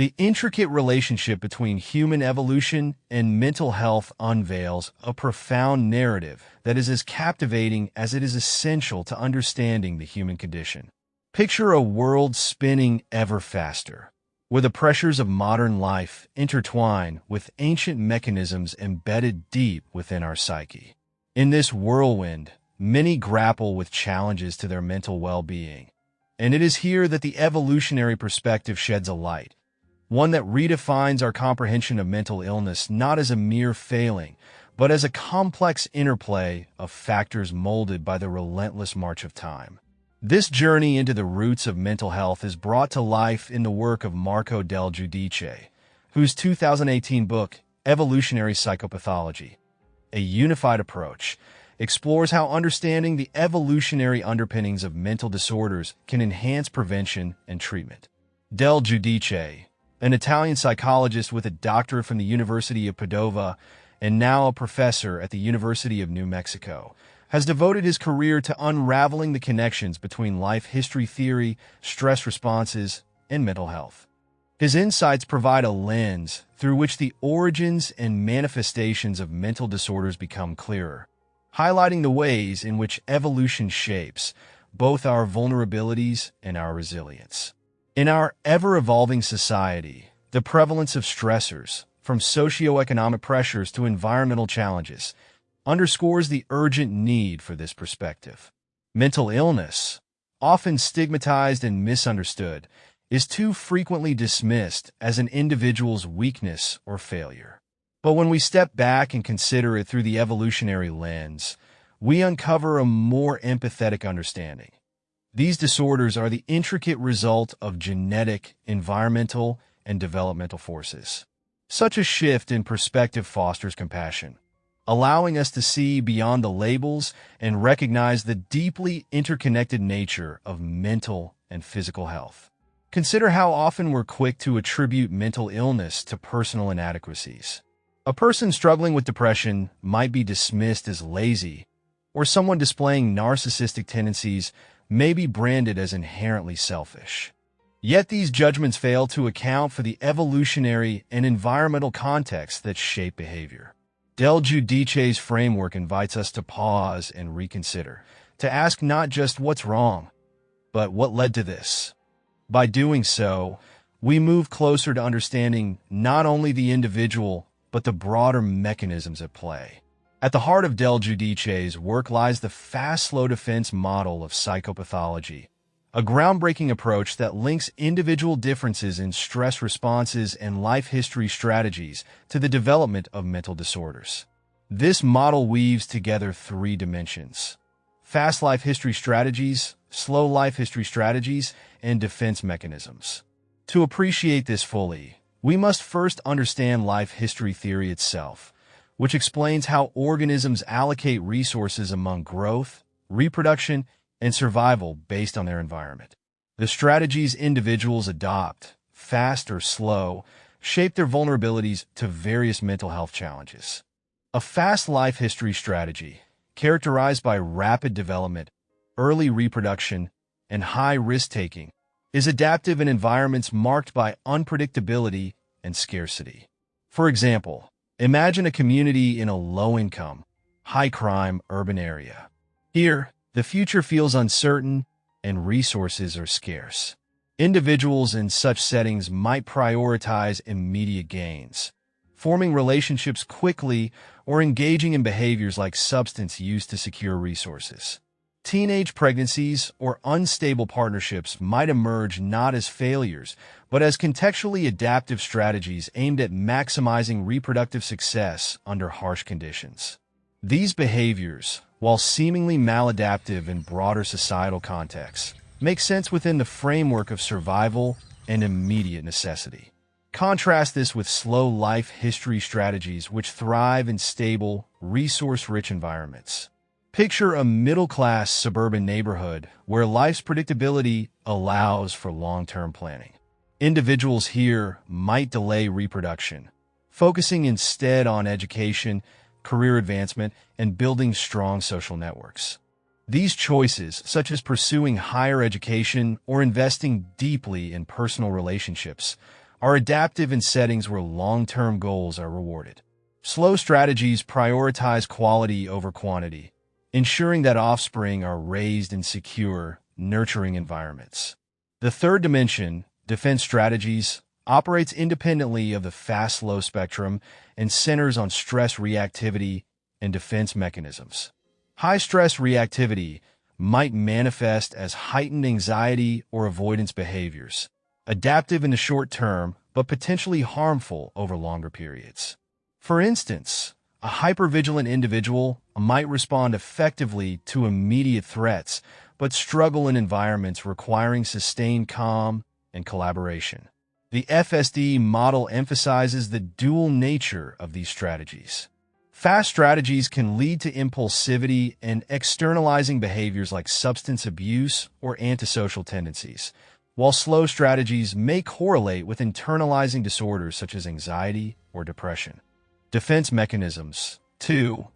The intricate relationship between human evolution and mental health unveils a profound narrative that is as captivating as it is essential to understanding the human condition. Picture a world spinning ever faster, where the pressures of modern life intertwine with ancient mechanisms embedded deep within our psyche. In this whirlwind, many grapple with challenges to their mental well-being, and it is here that the evolutionary perspective sheds a light, one that redefines our comprehension of mental illness not as a mere failing, but as a complex interplay of factors molded by the relentless march of time. This journey into the roots of mental health is brought to life in the work of Marco Del Giudice, whose 2018 book, Evolutionary Psychopathology, a Unified Approach, explores how understanding the evolutionary underpinnings of mental disorders can enhance prevention and treatment. Del Giudice, an Italian psychologist with a doctorate from the University of Padova and now a professor at the University of New Mexico, has devoted his career to unraveling the connections between life history theory, stress responses, and mental health. His insights provide a lens through which the origins and manifestations of mental disorders become clearer, highlighting the ways in which evolution shapes both our vulnerabilities and our resilience. In our ever-evolving society, the prevalence of stressors, from socioeconomic pressures to environmental challenges, underscores the urgent need for this perspective. Mental illness, often stigmatized and misunderstood, is too frequently dismissed as an individual's weakness or failure. But when we step back and consider it through the evolutionary lens, we uncover a more empathetic understanding. These disorders are the intricate result of genetic, environmental, and developmental forces. Such a shift in perspective fosters compassion, allowing us to see beyond the labels and recognize the deeply interconnected nature of mental and physical health. Consider how often we're quick to attribute mental illness to personal inadequacies. A person struggling with depression might be dismissed as lazy, or someone displaying narcissistic tendencies may be branded as inherently selfish. Yet these judgments fail to account for the evolutionary and environmental contexts that shape behavior. Del Giudice's framework invites us to pause and reconsider, to ask not just what's wrong, but what led to this. By doing so, we move closer to understanding not only the individual, but the broader mechanisms at play. At the heart of Del Giudice's work lies the fast, slow defense model of psychopathology, a groundbreaking approach that links individual differences in stress responses and life history strategies to the development of mental disorders. This model weaves together three dimensions: fast life history strategies, slow life history strategies, and defense mechanisms. To appreciate this fully, we must first understand life history theory itself, which explains how organisms allocate resources among growth, reproduction, and survival based on their environment. The strategies individuals adopt, fast or slow, shape their vulnerabilities to various mental health challenges. A fast life history strategy, characterized by rapid development, early reproduction, and high risk-taking, is adaptive in environments marked by unpredictability and scarcity. For example, imagine a community in a low-income, high-crime urban area. Here, the future feels uncertain and resources are scarce. Individuals in such settings might prioritize immediate gains, forming relationships quickly or engaging in behaviors like substance use to secure resources. Teenage pregnancies or unstable partnerships might emerge not as failures, but as contextually adaptive strategies aimed at maximizing reproductive success under harsh conditions. These behaviors, while seemingly maladaptive in broader societal contexts, make sense within the framework of survival and immediate necessity. Contrast this with slow life history strategies which thrive in stable, resource-rich environments. Picture a middle-class suburban neighborhood where life's predictability allows for long-term planning. Individuals here might delay reproduction, focusing instead on education, career advancement, and building strong social networks. These choices, such as pursuing higher education or investing deeply in personal relationships, are adaptive in settings where long-term goals are rewarded. Slow strategies prioritize quality over quantity, ensuring that offspring are raised in secure, nurturing environments. The third dimension, defense strategies, operates independently of the fast-slow spectrum and centers on stress reactivity and defense mechanisms. High-stress reactivity might manifest as heightened anxiety or avoidance behaviors, adaptive in the short term but potentially harmful over longer periods. For instance, a hypervigilant individual might respond effectively to immediate threats but struggle in environments requiring sustained calm and collaboration. The FSD model emphasizes the dual nature of these strategies. Fast strategies can lead to impulsivity and externalizing behaviors like substance abuse or antisocial tendencies, while slow strategies may correlate with internalizing disorders such as anxiety or depression. Defense mechanisms, too,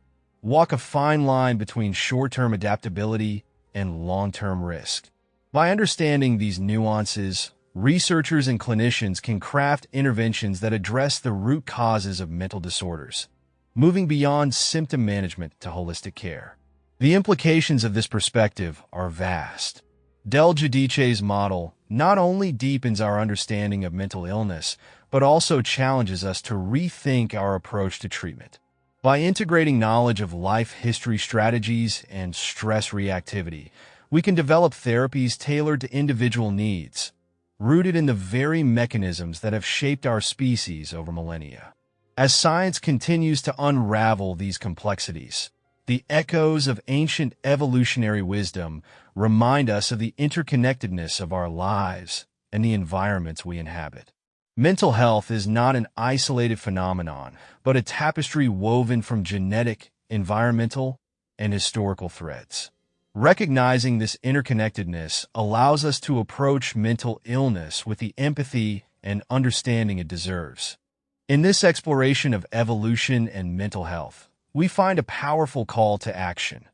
walk a fine line between short-term adaptability and long-term risk. By understanding these nuances, researchers and clinicians can craft interventions that address the root causes of mental disorders, moving beyond symptom management to holistic care. The implications of this perspective are vast. Del Giudice's model not only deepens our understanding of mental illness, but also challenges us to rethink our approach to treatment. By integrating knowledge of life history strategies and stress reactivity, we can develop therapies tailored to individual needs, rooted in the very mechanisms that have shaped our species over millennia. As science continues to unravel these complexities, the echoes of ancient evolutionary wisdom remind us of the interconnectedness of our lives and the environments we inhabit. Mental health is not an isolated phenomenon, but a tapestry woven from genetic, environmental, and historical threads. Recognizing this interconnectedness allows us to approach mental illness with the empathy and understanding it deserves. In this exploration of evolution and mental health, we find a powerful call to action,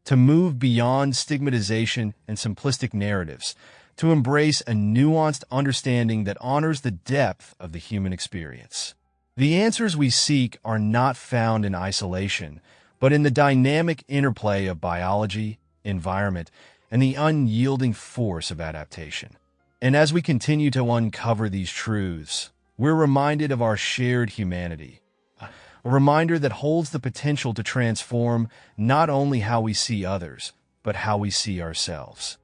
to move beyond stigmatization and simplistic narratives, to embrace a nuanced understanding that honors the depth of the human experience. The answers we seek are not found in isolation, but in the dynamic interplay of biology, environment, and the unyielding force of adaptation. And as we continue to uncover these truths, we're reminded of our shared humanity, a reminder that holds the potential to transform not only how we see others, but how we see ourselves.